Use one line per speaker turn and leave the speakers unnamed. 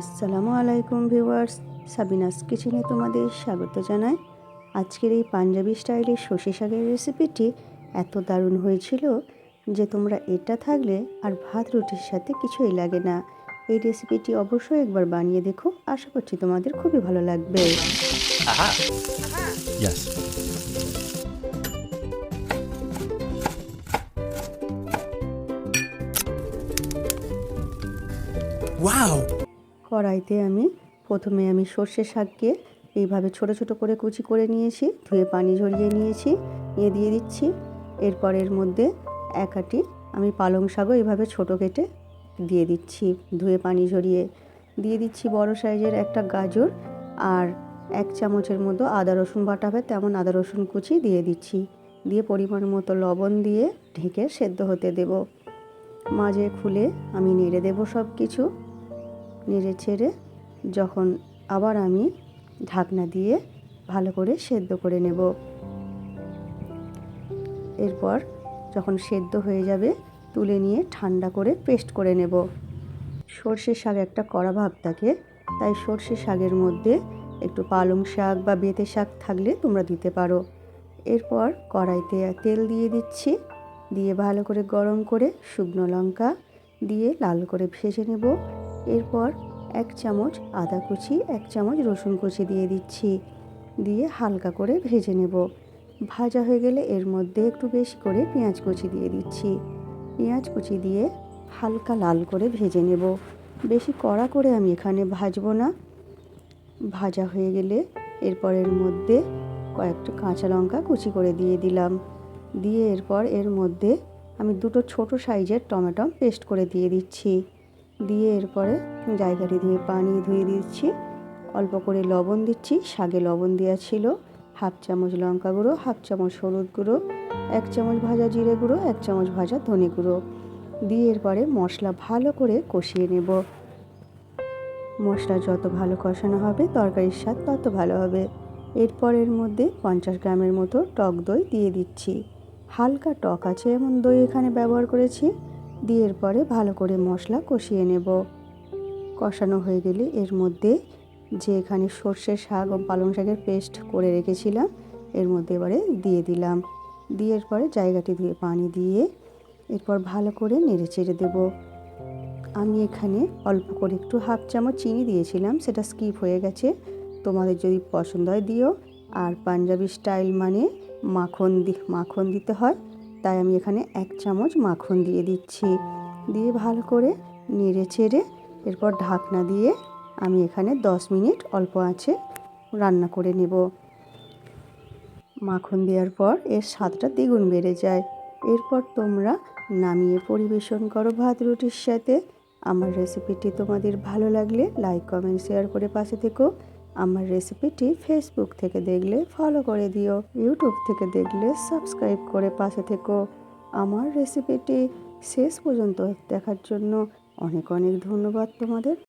আসসালামু আলাইকুম viewers, Sabinus কিচেনে তোমাদের স্বাগত জানাই। আজকের এই পাঞ্জাবি স্টাইলের সর্ষে শাকের রেসিপিটি এত দারুণ হয়েছিল যে তোমরা এটা থাকলে আর ভাত রুটির সাথে কিছুই লাগে না। এই রেসিপিটি অবশ্যই একবার বানিয়ে দেখো, আশা করছি তোমাদের খুবই ভালো লাগবে।
Aha. Yes. Wow!
কড়াইতে প্রথমে সর্ষে শাককে এইভাবে ছোট ছোট করে কুচি করে নিয়েছি, ধুয়ে পানি ঝরিয়ে নিয়েছি, দিয়ে দিচ্ছি। এরপর এর মধ্যে এক আটি আমি পালং শাকও এইভাবে ছোট কেটে দিয়ে দিচ্ছি, ধুয়ে পানি ঝরিয়ে। দিয়ে দিচ্ছি বড় সাইজের একটা গাজর, আর 1 চামচের মতো আদা রসুন বাটা হবে তেমন আদা রসুন কুচি দিয়ে দিচ্ছি। দিয়ে পরিমাণ মতো লবণ দিয়ে ঢেকে সেদ্ধ হতে দেব। মাঝে খুলে আমি নেড়ে দেব সব কিছু। নেড়ে ছেড়ে যখন আবার আমি ঢাকনা দিয়ে ভালো করে সেদ্ধ করে নেব। এরপর যখন সেদ্ধ হয়ে যাবে তুলে নিয়ে ঠান্ডা করে পেস্ট করে নেব। সর্ষে শাক একটা কড়া ভাব থাকে, তাই সর্ষে শাকের মধ্যে একটু পালং শাক বা বেঁতে শাক থাকলে তোমরা দিতে পারো। এরপর কড়াইতে তেল দিয়ে দিচ্ছি, দিয়ে ভালো করে গরম করে শুকনো লঙ্কা দিয়ে লাল করে ভেজে নেব। এরপর 1 চামচ আদা কুচি 1 চামচ রসুন কুচি দিয়ে দিচ্ছি, দিয়ে হালকা করে ভেজে নেব। ভাজা হয়ে গেলে এর মধ্যে একটু বেশি করে পেঁয়াজ কুচি দিয়ে দিচ্ছি। পেঁয়াজ কুচি দিয়ে হালকা লাল করে ভেজে নেব, বেশি কড়া করে আমি এখানে ভাজবো না। ভাজা হয়ে গেলে এরপর এর মধ্যে কয়েকটা কাঁচা লঙ্কা কুচি করে দিয়ে দিলাম। দিয়ে এরপর এর মধ্যে আমি 2টো ছোট সাইজের টমেটো পেস্ট করে দিয়ে দিচ্ছি। দিয়ে এরপরে জায়গাটি ধুয়ে পানি ধুয়ে দিচ্ছি, অল্প করে লবণ দিচ্ছি, শাকে লবণ দেওয়া ছিল। 1/2 চামচ লঙ্কা গুঁড়ো, 1/2 চামচ হলুদ গুঁড়ো, 1 চামচ ভাজা জিরে গুঁড়ো, 1 চামচ ভাজা ধনে গুঁড়ো দিয়ে এরপরে মশলা ভালো করে কষিয়ে নেব। মশলা যত ভালো কষানো হবে তরকারির স্বাদ তত ভালো হবে। এরপর এর মধ্যে 50 গ্রামের মতো টক দই দিয়ে দিচ্ছি। হালকা টক আছে এমন দই এখানে ব্যবহার করেছি। দিয়ে এরপরে ভালো করে মশলা কষিয়ে নেব। কষানো হয়ে গেলে এর মধ্যে যে এখানে সর্ষের শাক ও পালং শাকের পেস্ট করে রেখেছিলাম এর মধ্যে এবারে দিয়ে দিলাম। দিয়ে এরপরে জায়গাটি ধুয়ে পানি দিয়ে এরপর ভালো করে নেড়ে চেড়ে দেবো। আমি এখানে অল্প করে একটু 1/2 চামচ চিনি দিয়েছিলাম, সেটা স্কিপ হয়ে গেছে। তোমাদের যদি পছন্দ হয় দিও। আর পাঞ্জাবি স্টাইল মানে মাখন দিতে হয়, তাই আমি এখানে 1 চামচ মাখন দিয়ে দিচ্ছি। দিয়ে ভালো করে নেড়ে চেড়ে এরপর ঢাকনা দিয়ে আমি এখানে 10 মিনিট অল্প আঁচে রান্না করে নেব। মাখন দেওয়ার পর এর স্বাদটা দ্বিগুণ বেড়ে যায়। এরপর তোমরা নামিয়ে পরিবেশন করো ভাত রুটির সাথে। আমার রেসিপিটি তোমাদের ভালো লাগলে লাইক কমেন্ট শেয়ার করে পাশে থেকো। আমার রেসিপিটি ফেসবুক থেকে দেখলে ফলো করে দিও, ইউটিউব থেকে দেখলে সাবস্ক্রাইব করে পাশে থেকো। আমার রেসিপিটি শেষ পর্যন্ত দেখার জন্য অনেক অনেক ধন্যবাদ তোমাদের।